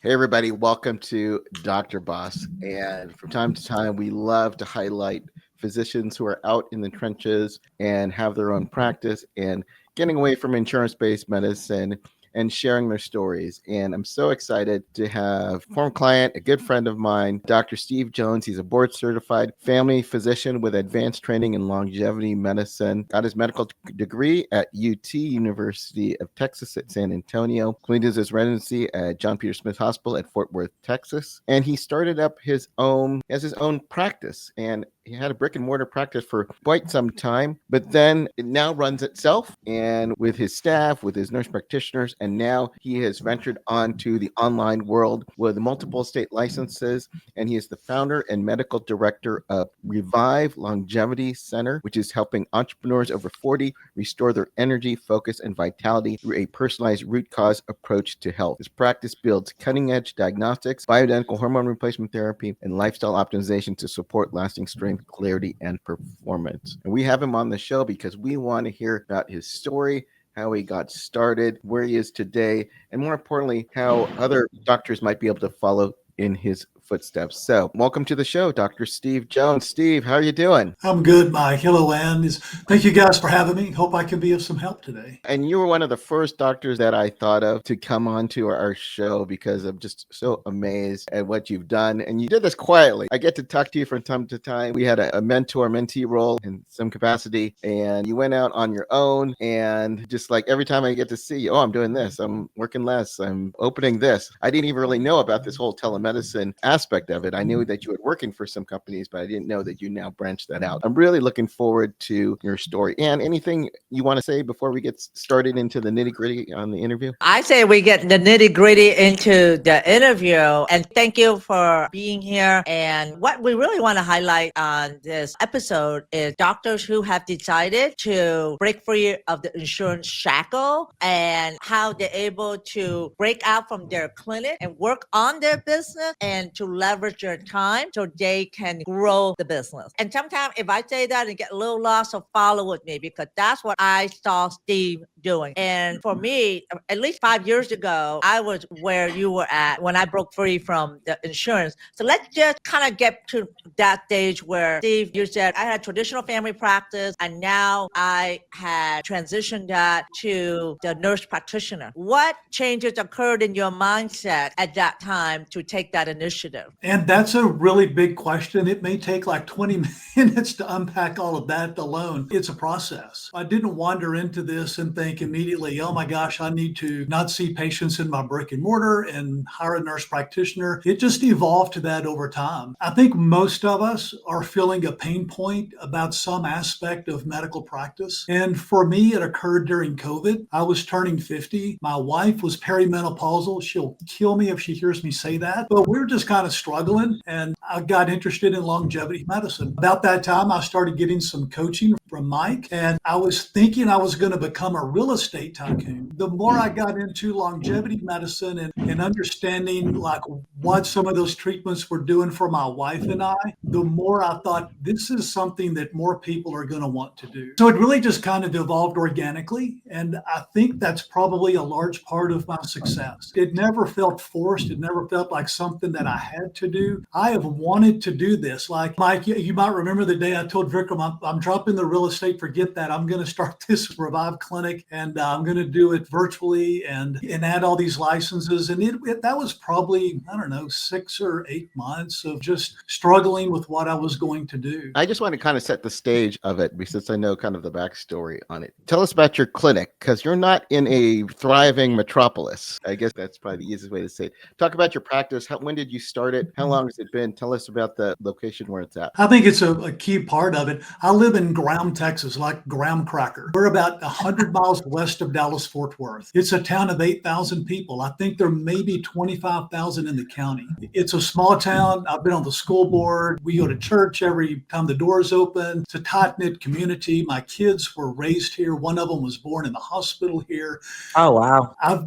Hey, everybody, welcome to Dr. Boss. And from time to time, we love to highlight physicians who are out in the trenches and have their own practice and getting away from insurance based medicine and sharing their stories. And I'm so excited to have a former client, a good friend of mine, Dr. Steve Jones. He's a board certified family physician with advanced training in longevity medicine. Got his medical degree at UT, University of Texas at San Antonio. Completed his residency at John Peter Smith Hospital at Fort Worth, Texas. And he started up his own practice. And he had a brick and mortar practice for quite some time, but then it now runs itself and with his staff, with his nurse practitioners. And now he has ventured onto the online world with multiple state licenses. And he is the founder and medical director of Revive Longevity Center, which is helping entrepreneurs over 40 restore their energy, focus, and vitality through a personalized root cause approach to health. His practice builds cutting edge diagnostics, bioidentical hormone replacement therapy, and lifestyle optimization to support lasting strength, clarity, and performance. And we have him on the show because we want to hear about his story, how he got started, where he is today, and more importantly, how other doctors might be able to follow in his footsteps. So welcome to the show, Dr. Steve Jones. Steve, how are you doing? I'm good, Mike. Hello, Ann. Thank you guys for having me. Hope I can be of some help today. And you were one of the first doctors that I thought of to come on to our show because I'm just so amazed at what you've done. And you did this quietly. I get to talk to you from time to time. We had a mentor-mentee role in some capacity, and you went out on your own. And just like every time I get to see you, oh, I'm doing this, I'm working less, I'm opening this. I didn't even really know about this whole telemedicine aspect of it. I knew that you were working for some companies, but I didn't know that you now branched that out. I'm really looking forward to your story. And anything you want to say before we get started into the nitty gritty on the interview? I say we get the nitty gritty into the interview, and thank you for being here. And what we really want to highlight on this episode is doctors who have decided to break free of the insurance shackle and how they're able to break out from their clinic and work on their business and to leverage their time so they can grow the business. And sometimes if I say that and get a little lost, so follow with me because that's what I saw Steve doing. And for me, at least 5 years ago, I was where you were at when I broke free from the insurance. So let's just kind of get to that stage where, Steve, you said I had a traditional family practice and now I had transitioned that to the nurse practitioner. What changes occurred in your mindset at that time to take that initiative? And that's a really big question. It may take like 20 minutes to unpack all of that alone. It's a process. I didn't wander into this and think immediately, oh my gosh, I need to not see patients in my brick and mortar and hire a nurse practitioner. It just evolved to that over time. I think most of us are feeling a pain point about some aspect of medical practice. And for me, it occurred during COVID. I was turning 50. My wife was perimenopausal. She'll kill me if she hears me say that. But we were just kind of struggling. And I got interested in longevity medicine. About that time, I started getting some coaching from Mike. And I was thinking I was going to become a real estate tycoon. The more I got into longevity medicine and understanding like what some of those treatments were doing for my wife and I, the more I thought this is something that more people are going to want to do. So it really just kind of evolved organically. And I think that's probably a large part of my success. It never felt forced. It never felt like something that I had to do. I have wanted to do this. Like Mike, you might remember the day I told Vikram, I'm dropping the real estate, forget that. I'm going to start this Revive clinic and I'm going to do it virtually and add all these licenses. And that was probably, I don't know, 6 or 8 months of just struggling with what I was going to do. I just want to kind of set the stage of it because I know kind of the backstory on it. Tell us about your clinic because you're not in a thriving metropolis. I guess that's probably the easiest way to say it. Talk about your practice. When did you start it? How long has it been? Tell us about the location where it's at. I think it's a key part of it. I live in Graham, Texas, like Graham Cracker. We're about 100 miles west of Dallas-Fort Worth. It's a town of 8,000 people. I think there may be 25,000 in the county. It's a small town. I've been on the school board. We go to church every time the doors open. It's a tight-knit community. My kids were raised here. One of them was born in the hospital here. Oh, wow. I've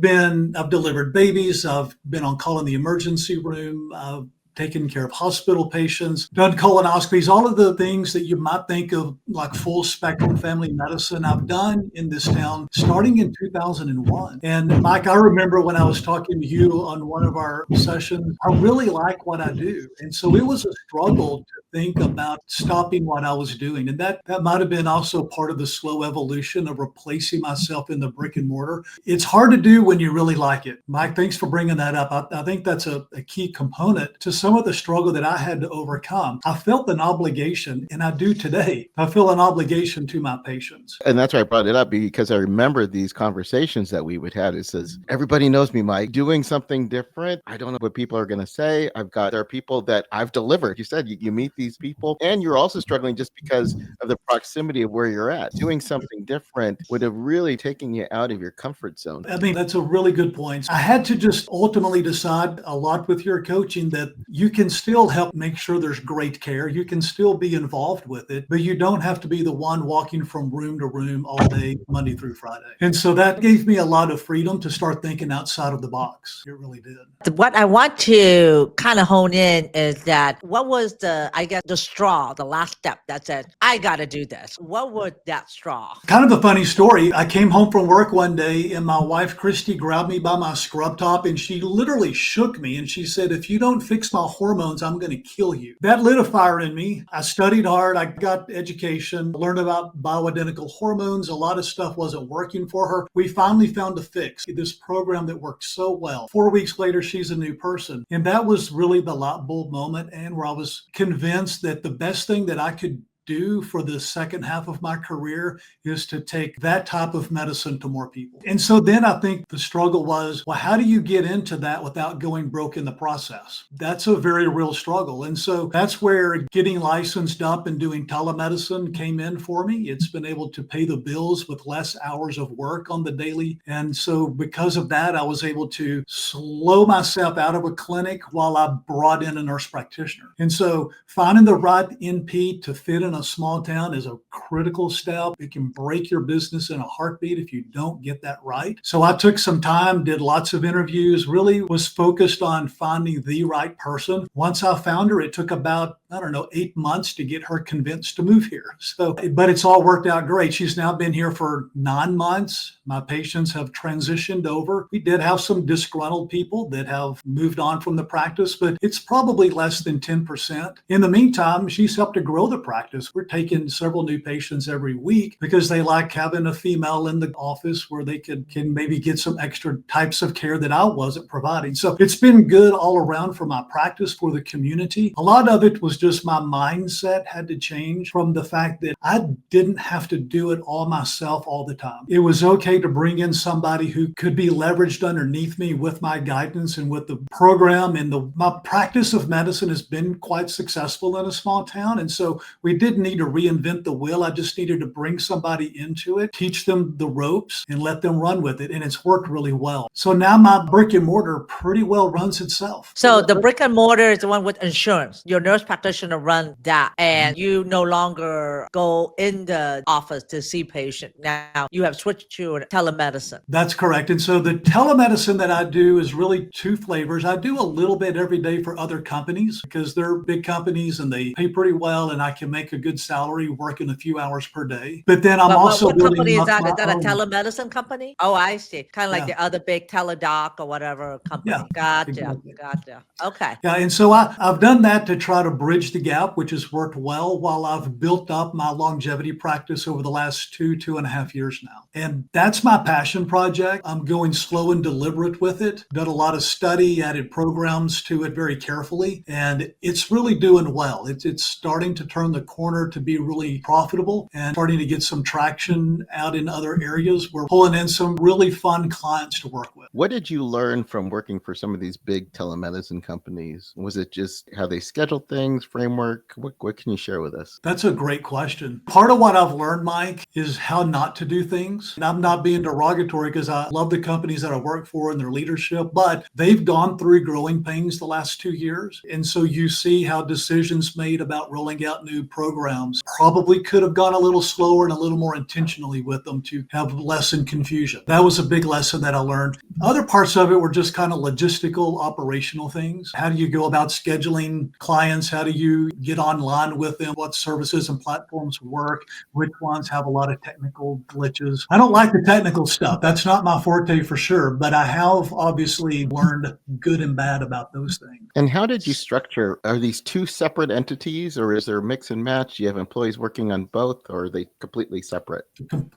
delivered babies. I've been on call in the emergency room. I've taken care of hospital patients, done colonoscopies, all of the things that you might think of like full spectrum family medicine I've done in this town starting in 2001. And Mike, I remember when I was talking to you on one of our sessions, I really like what I do. And so it was a struggle to think about stopping what I was doing. And that might have been also part of the slow evolution of replacing myself in the brick and mortar. It's hard to do when you really like it. Mike, thanks for bringing that up. I think that's a key component to some of the struggle that I had to overcome. I felt an obligation, and I do today. I feel an obligation to my patients. And that's why I brought it up, because I remember these conversations that we would have. It says, everybody knows me, Mike, doing something different. I don't know what people are going to say. There are people that I've delivered. You said you meet these people, and you're also struggling just because of the proximity of where you're at. Doing something different would have really taken you out of your comfort zone. I mean, that's a really good point. I had to just ultimately decide a lot with your coaching that you can still help make sure there's great care. You can still be involved with it, but you don't have to be the one walking from room to room all day, Monday through Friday. And so that gave me a lot of freedom to start thinking outside of the box. It really did. What I want to kind of hone in is that what was the straw, the last step that said, I got to do this? What was that straw? Kind of a funny story. I came home from work one day and my wife, Christy, grabbed me by my scrub top and she literally shook me. And she said, if you don't fix my hormones, I'm going to kill you. That lit a fire in me. I studied hard. I got education, learned about bioidentical hormones. A lot of stuff wasn't working for her. We finally found a fix, this program that worked so well. 4 weeks later, she's a new person. And that was really the light bulb moment, and where I was convinced that the best thing that I could do for the second half of my career is to take that type of medicine to more people. And so then I think the struggle was, well, how do you get into that without going broke in the process? That's a very real struggle. And so that's where getting licensed up and doing telemedicine came in for me. It's been able to pay the bills with less hours of work on the daily. And so because of that, I was able to slow myself out of a clinic while I brought in a nurse practitioner. And so finding the right NP to fit in a small town is a critical step. It can break your business in a heartbeat if you don't get that right. So I took some time, did lots of interviews, really was focused on finding the right person. Once I found her, it took about 8 months to get her convinced to move here. But it's all worked out great. She's now been here for 9 months. My patients have transitioned over. We did have some disgruntled people that have moved on from the practice, but it's probably less than 10%. In the meantime, she's helped to grow the practice. We're taking several new patients every week because they like having a female in the office where they can maybe get some extra types of care that I wasn't providing. So it's been good all around for my practice, for the community. A lot of it was just my mindset had to change from the fact that I didn't have to do it all myself all the time. It was okay to bring in somebody who could be leveraged underneath me with my guidance and with the program. And my practice of medicine has been quite successful in a small town. And so we didn't need to reinvent the wheel. I just needed to bring somebody into it, teach them the ropes, and let them run with it. And it's worked really well. So now my brick and mortar pretty well runs itself. So the brick and mortar is the one with insurance. Your nurse practitioner run that, and you no longer go in the office to see patient. Now you have switched to telemedicine. That's correct. And so the telemedicine that I do is really two flavors. I do a little bit every day for other companies because they're big companies and they pay pretty well, and I can make a good salary working a few hours per day. But then I'm also what building company is up that? my Is that a own. telemedicine company? Oh, I see. Kind of like the other big teledoc or whatever company. Yeah, Gotcha. exactly. Gotcha. Okay. Yeah, and so I've done that to try to bridge the gap, which has worked well while I've built up my longevity practice over the last 2.5 years now. And that's my passion project. I'm going slow and deliberate with it. Done a lot of study, added programs to it very carefully, and it's really doing well. It's starting to turn the corner to be really profitable and starting to get some traction out in other areas. We're pulling in some really fun clients to work with. What did you learn from working for some of these big telemedicine companies? Was it just how they schedule things, framework? What can you share with us? That's a great question. Part of what I've learned, Mike, is how not to do things. And I'm not being derogatory because I love the companies that I work for and their leadership, but they've gone through growing pains the last 2 years. And so you see how decisions made about rolling out new programs probably could have gone a little slower and a little more intentionally with them to have lessen confusion. That was a big lesson that I learned. Other parts of it were just kind of logistical, operational things. How do you go about scheduling clients? How do you get online with them? What services and platforms work? Which ones have a lot of technical glitches? I don't like the technical stuff. That's not my forte for sure, but I have obviously learned good and bad about those things. And how did you structure? Are these two separate entities, or is there a mix and match? Do you have employees working on both, or are they completely separate?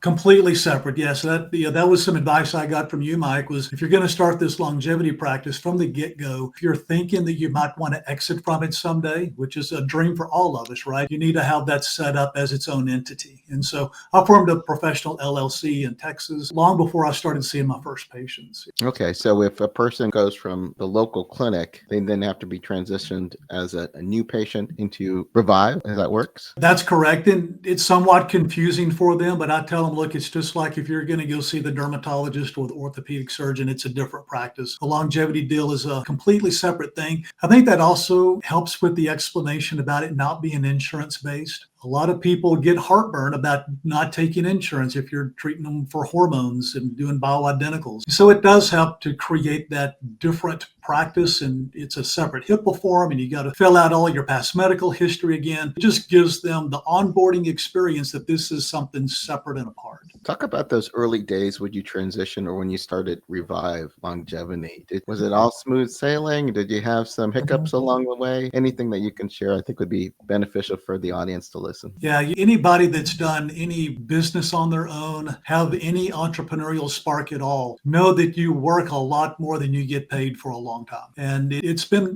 Completely separate. Yes. That was some advice I got from you, Mike, was if you're going to start this longevity practice from the get-go, if you're thinking that you might want to exit from it someday, which is a dream for all of us, right? You need to have that set up as its own entity. And so I formed a professional LLC in Texas long before I started seeing my first patients. Okay, so if a person goes from the local clinic, they then have to be transitioned as a new patient into Revive, as that works? That's correct. And it's somewhat confusing for them, but I tell them, look, it's just like if you're going to go see the dermatologist or the orthopedic surgeon, it's a different practice. The longevity deal is a completely separate thing. I think that also helps with the explanation about it not being insurance based. A lot of people get heartburn about not taking insurance if you're treating them for hormones and doing bioidenticals. So it does help to create that different practice, and it's a separate HIPAA form, and you got to fill out all your past medical history again. It just gives them the onboarding experience that this is something separate and apart. Talk about those early days when you transitioned or when you started Revive Longevity. Was it all smooth sailing? Did you have some hiccups along the way? Anything that you can share, I think, would be beneficial for the audience to listen. Yeah, anybody that's done any business on their own, have any entrepreneurial spark at all, know that you work a lot more than you get paid for a long time. And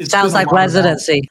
sounds like residency.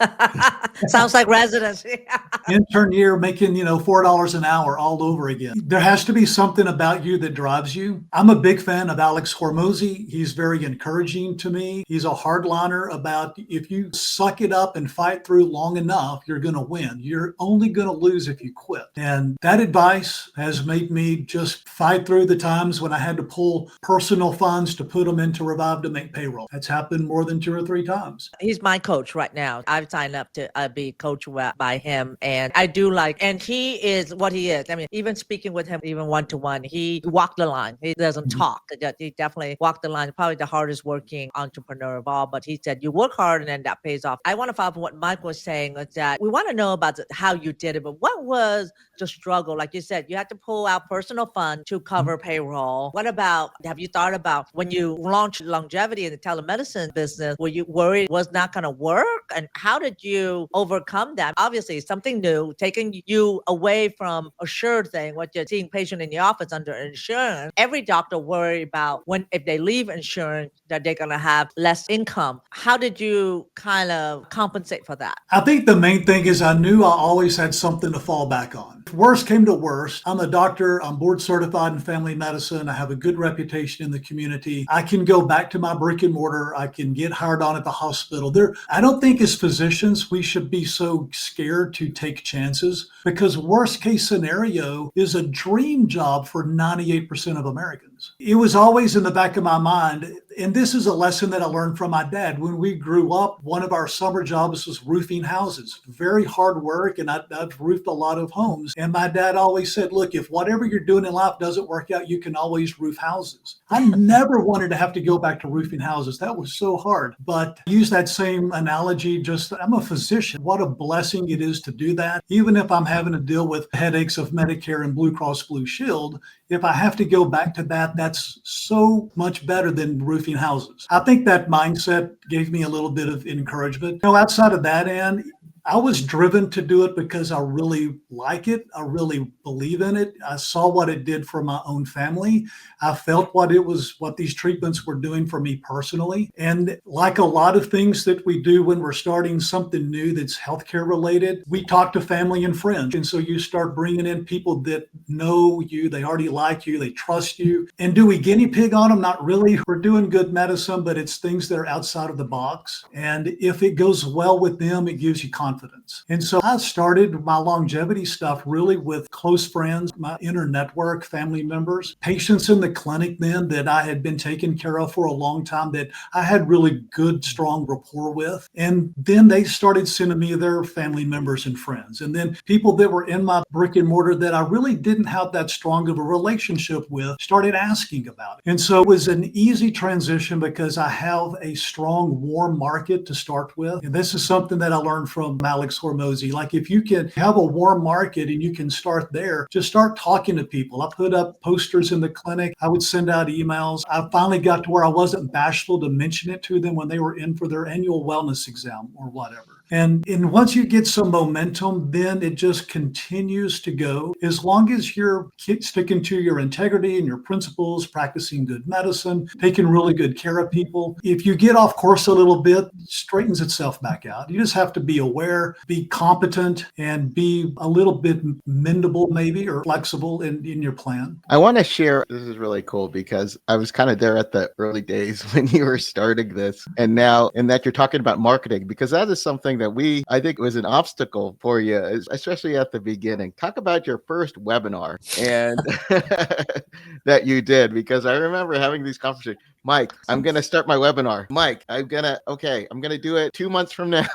Sounds like residency. Intern year making, $4 an hour all over again. There has to be something about you that drives you. I'm a big fan of Alex Hormozy. He's very encouraging to me. He's a hardliner about if you suck it up and fight through long enough, you're going to win. You're only going to lose if you quit. And that advice has made me just fight through the times when I had to pull personal funds to put them into Revive to make payroll. That's happened more than 2 or 3 times. He's my coach right now. I've signed up to be coached by him, and I do and he is what he is. I mean, even speaking with him, even one-to-one, he walked the line. He doesn't talk. He definitely walked the line. Probably the hardest working entrepreneur of all, but he said, you work hard and then that pays off. I want to follow up on what Mike was saying, is that we want to know about how you did it, but what was the struggle? Like you said, you had to pull out personal funds to cover payroll. What about, have you thought about when you launched longevity in the telemedicine business, were you worried it was not going to work? And how did you overcome that? Obviously, something new, taking you away from a sure thing, what you're seeing patient in the office under insurance. Every doctor worry about if they leave insurance, that they're going to have less income. How did you kind of compensate for that? I think the main thing is I knew I always had something to fall back on. If worst came to worst, I'm a doctor. I'm board certified in family medicine. I have a good reputation in the community. I can go back to my brick and mortar. I can get hired on at the hospital. I don't think as physicians, we should be so scared to take chances, because worst case scenario is a dream job for 98% of Americans. It was always in the back of my mind. And this is a lesson that I learned from my dad. When we grew up, one of our summer jobs was roofing houses. Very hard work, and I've roofed a lot of homes. And my dad always said, look, if whatever you're doing in life doesn't work out, you can always roof houses. I never wanted to have to go back to roofing houses. That was so hard. But use that same analogy, I'm a physician. What a blessing it is to do that. Even if I'm having to deal with headaches of Medicare and Blue Cross Blue Shield, if I have to go back to that, that's so much better than roofing houses. I think that mindset gave me a little bit of encouragement. Outside of that, Ann, I was driven to do it because I really like it. I really believe in it. I saw what it did for my own family. I felt what these treatments were doing for me personally. And like a lot of things that we do when we're starting something new that's healthcare related, we talk to family and friends. And so you start bringing in people that know you, they already like you, they trust you. And do we guinea pig on them? Not really. We're doing good medicine, but it's things that are outside of the box. And if it goes well with them, it gives you confidence. confidence. And so I started my longevity stuff really with close friends, my inner network, family members, patients in the clinic then that I had been taking care of for a long time that I had really good, strong rapport with. And then they started sending me their family members and friends. And then people that were in my brick and mortar that I really didn't have that strong of a relationship with started asking about it. And so it was an easy transition because I have a strong, warm market to start with. And this is something that I learned from Alex Hormozy. Like if you can have a warm market and you can start there, just start talking to people. I put up posters in the clinic. I would send out emails. I finally got to where I wasn't bashful to mention it to them when they were in for their annual wellness exam or whatever. And once you get some momentum, then it just continues to go. As long as you're sticking to your integrity and your principles, practicing good medicine, taking really good care of people. If you get off course a little bit, it straightens itself back out. You just have to be aware, be competent, and be a little bit mendable maybe or flexible in your plan. I want to share, this is really cool because I was kind of there at the early days when you were starting this. And now, in that you're talking about marketing, because that is something that I think was an obstacle for you, especially at the beginning. Talk about your first webinar and that you did, because I remember having these conversations. Mike, I'm going to start my webinar. Mike, I'm going to do it 2 months from now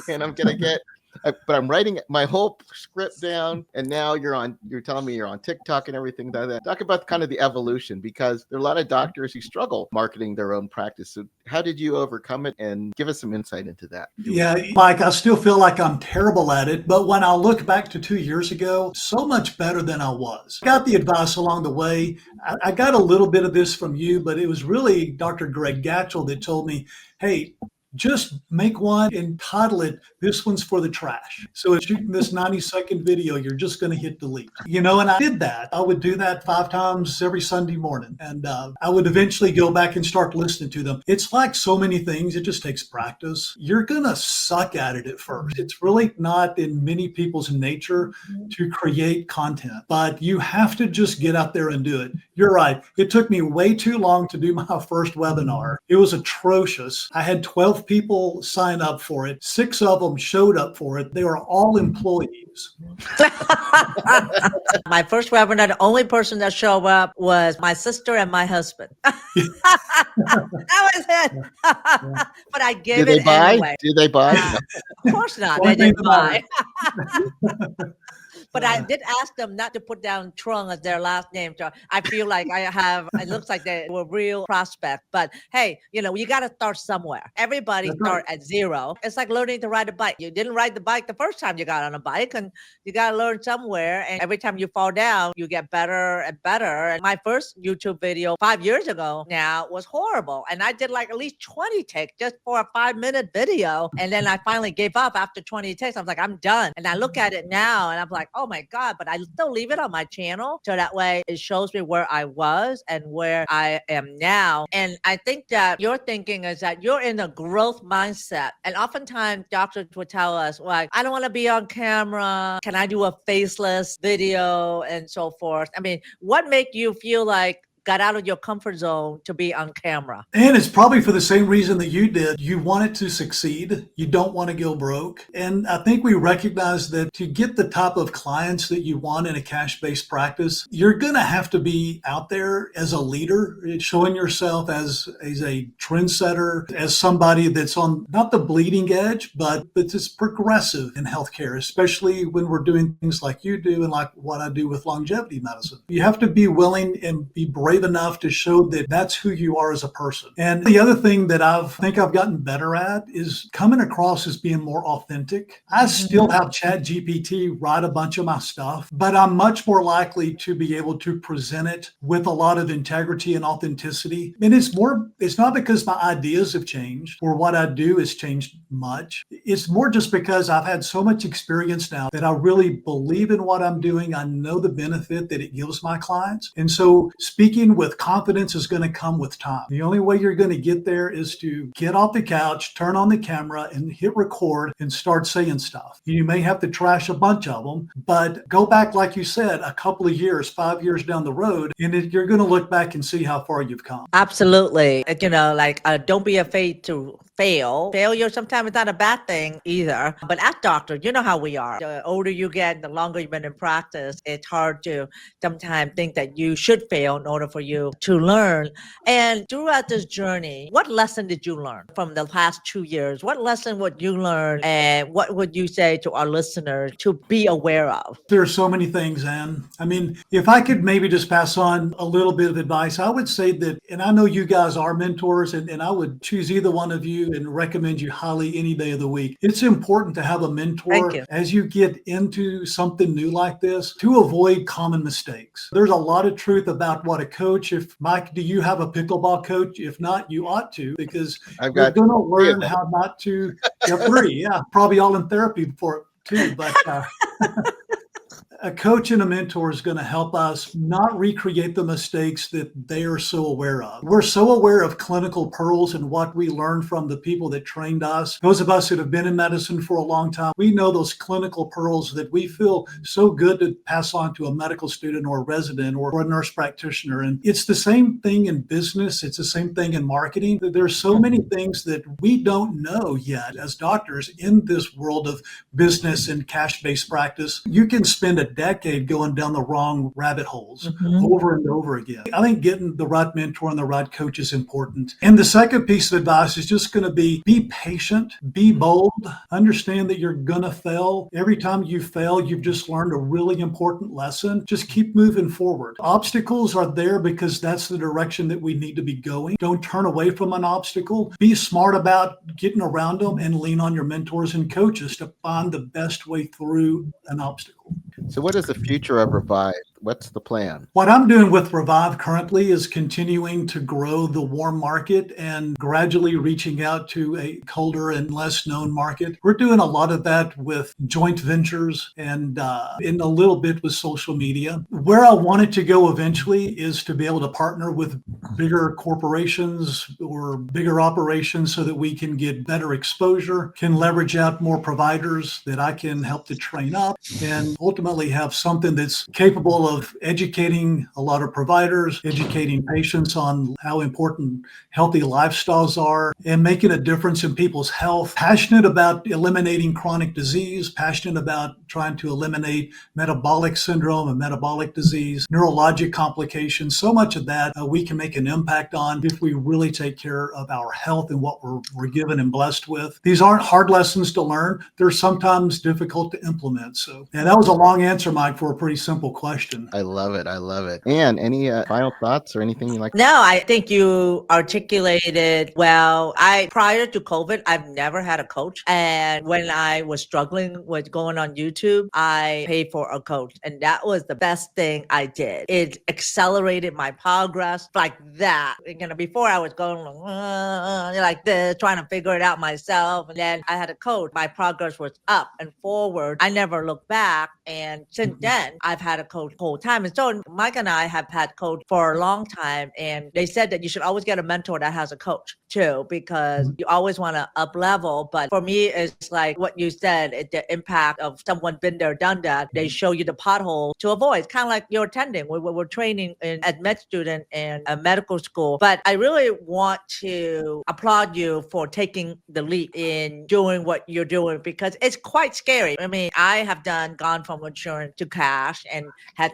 and I'm going to get, but I'm writing my whole script down, and now you're telling me you're on TikTok and everything like that. Talk about kind of the evolution, because there are a lot of doctors who struggle marketing their own practice. So how did you overcome it, and give us some insight into that? Yeah, Mike, I still feel like I'm terrible at it, but when I look back to 2 years ago, so much better than I was. I got the advice along the way. I got a little bit of this from you, but it was really Dr. Greg Gatchell that told me, hey, just make one and title it, "This one's for the trash." So it's shooting this 90-second video, you're just going to hit delete. And I did that. I would do that 5 times every Sunday morning. And I would eventually go back and start listening to them. It's like so many things. It just takes practice. You're going to suck at it at first. It's really not in many people's nature to create content, but you have to just get out there and do it. You're right. It took me way too long to do my first webinar. It was atrocious. I had 12 people sign up for it. 6 of them showed up for it. They were all employees. My first webinar, the only person that showed up was my sister and my husband. That was it. But I gave Did they it buy? anyway. Did they buy? Of course not. One They thing didn't about buy. But I did ask them not to put down Trung as their last name. So I feel like it looks like they were real prospect. But hey, you got to start somewhere. Everybody start at zero. It's like learning to ride a bike. You didn't ride the bike the first time you got on a bike, and you got to learn somewhere. And every time you fall down, you get better and better. And my first YouTube video 5 years ago now was horrible. And I did like at least 20 takes just for a 5-minute video. And then I finally gave up after 20 takes. I was like, I'm done. And I look at it now and I'm like, oh my God, but I still leave it on my channel. So that way it shows me where I was and where I am now. And I think that your thinking is that you're in a growth mindset. And oftentimes doctors would tell us, like, I don't want to be on camera. Can I do a faceless video and so forth? I mean, what make you feel like got out of your comfort zone to be on camera? And it's probably for the same reason that you did. You want it to succeed. You don't want to go broke. And I think we recognize that to get the type of clients that you want in a cash-based practice, you're going to have to be out there as a leader, showing yourself as a trendsetter, as somebody that's on not the bleeding edge, but it's progressive in healthcare, especially when we're doing things like you do and like what I do with longevity medicine. You have to be willing and be brave enough to show that that's who you are as a person. And the other thing that I think I've gotten better at is coming across as being more authentic. I still have ChatGPT write a bunch of my stuff, but I'm much more likely to be able to present it with a lot of integrity and authenticity. And it's not because my ideas have changed or what I do has changed much. It's more just because I've had so much experience now that I really believe in what I'm doing. I know the benefit that it gives my clients. And so speaking with confidence is going to come with time. The only way you're going to get there is to get off the couch, turn on the camera and hit record and start saying stuff. You may have to trash a bunch of them, but go back, like you said, a couple of years, 5 years down the road, and you're going to look back and see how far you've come. Absolutely. Don't be afraid to fail. Failure sometimes is not a bad thing either. But as doctors, you know how we are. The older you get, the longer you've been in practice, it's hard to sometimes think that you should fail in order for you to learn. And throughout this journey, what lesson did you learn from the past 2 years? What lesson would you learn, and what would you say to our listeners to be aware of? There are so many things, Anne. I mean, if I could maybe just pass on a little bit of advice, I would say that, and I know you guys are mentors, and I would choose either one of you and recommend you highly any day of the week. It's important to have a mentor Thank you. as you get into something new like this to avoid common mistakes. There's a lot of truth about what a coach, if Mike, do you have a pickleball coach? If not, you ought to, because I've you're got going to three of learn them. how not to get free. Yeah, probably all in therapy for it too, but a coach and a mentor is going to help us not recreate the mistakes that they are so aware of. We're so aware of clinical pearls and what we learned from the people that trained us. Those of us that have been in medicine for a long time, we know those clinical pearls that we feel so good to pass on to a medical student or a resident or a nurse practitioner. And it's the same thing in business. It's the same thing in marketing. There's so many things that we don't know yet as doctors in this world of business and cash-based practice. You can spend a decade going down the wrong rabbit holes over and over again. I think getting the right mentor and the right coach is important. And the second piece of advice is just going to be patient, be bold, understand that you're going to fail. Every time you fail, you've just learned a really important lesson. Just keep moving forward. Obstacles are there because that's the direction that we need to be going. Don't turn away from an obstacle. Be smart about getting around them and lean on your mentors and coaches to find the best way through an obstacle. So what is the future of Revive? What's the plan? What I'm doing with Revive currently is continuing to grow the warm market and gradually reaching out to a colder and less known market. We're doing a lot of that with joint ventures and in a little bit with social media. Where I want it to go eventually is to be able to partner with bigger corporations or bigger operations so that we can get better exposure, can leverage out more providers that I can help to train up, and ultimately have something that's capable of educating a lot of providers, educating patients on how important healthy lifestyles are, and making a difference in people's health. Passionate about eliminating chronic disease, passionate about trying to eliminate metabolic syndrome and metabolic disease, neurologic complications. So much of that we can make an impact on if we really take care of our health and what we're given and blessed with. These aren't hard lessons to learn. They're sometimes difficult to implement. So, and that was a long answer, Mike, for a pretty simple question. I love it. I love it. And any final thoughts or anything you like? No, I think you articulated well. Prior to COVID, I've never had a coach. And when I was struggling with going on YouTube, I paid for a coach. And that was the best thing I did. It accelerated my progress like that. Before I was going like this, trying to figure it out myself. And then I had a coach. My progress was up and forward. I never looked back. And since then, I've had a coach the whole time. And so Mike and I have had coach for a long time. And they said that you should always get a mentor that has a coach too, because you always want to up level. But for me, it's like what you said, the impact of someone been there, done that. They show you the pothole to avoid. It's kind of like you're attending. We're training as med student in a medical school. But I really want to applaud you for taking the leap in doing what you're doing, because it's quite scary. I mean, I have gone from insurance to cash and had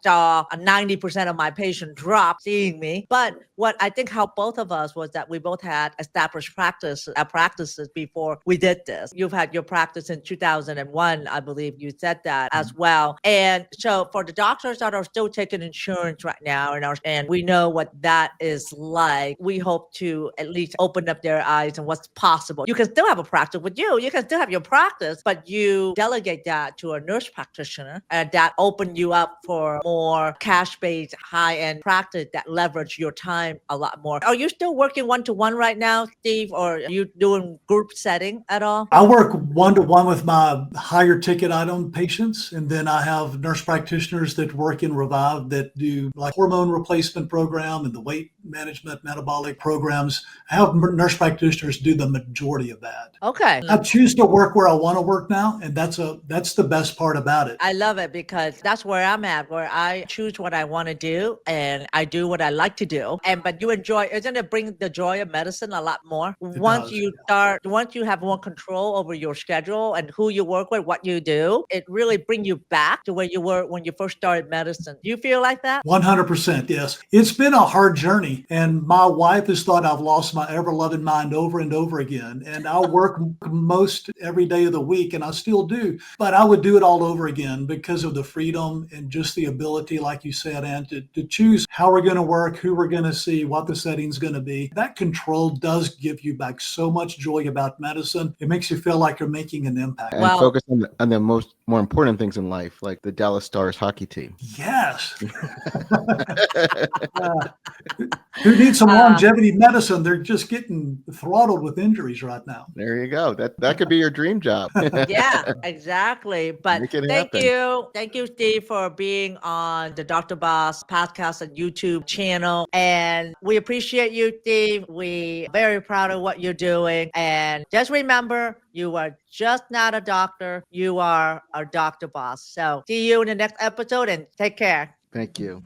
saw 90% of my patients drop seeing me. But what I think helped both of us was that we both had established practices before we did this. You've had your practice in 2001, I believe you said that as well. And so for the doctors that are still taking insurance right now, and we know what that is like, we hope to at least open up their eyes and what's possible. You can still have a practice with you. You can still have your practice, but you delegate that to a nurse practitioner, and that open you up for more cash-based, high-end practice that leverage your time a lot more. Are you still working one-to-one right now, Steve, or are you doing group setting at all? I work one-to-one with my higher ticket item patients, and then I have nurse practitioners that work in Revive that do like hormone replacement program and the weight management, metabolic programs. I have nurse practitioners do the majority of that. Okay. I choose to work where I want to work now, and that's the best part about it. I love it because that's where I'm at, where I choose what I want to do and I do what I like to do. But you enjoy, isn't it bring the joy of medicine a lot more? Once you have more control over your schedule and who you work with, what you do, it really brings you back to where you were when you first started medicine. Do you feel like that? 100%, yes. It's been a hard journey, and my wife has thought I've lost my ever-loving mind over and over again. And I work most every day of the week, and I still do. But I would do it all over again because of the freedom and just the ability, like you said, Ann, to choose how we're going to work, who we're going to see, what the setting's going to be. That control does give you back so much joy about medicine. It makes you feel like you're making an impact. And focus on the more important things in life, like the Dallas Stars hockey team. Yes. Who needs some longevity medicine? They're just getting throttled with injuries right now. There you go. That could be your dream job. Yeah, exactly. But thank you, Steve, for being on the Dr. Boss podcast and YouTube channel. And we appreciate you, Steve. We very proud of what you're doing. And just remember, you are just not a doctor. You are a Dr. Boss. So see you in the next episode and take care. Thank you.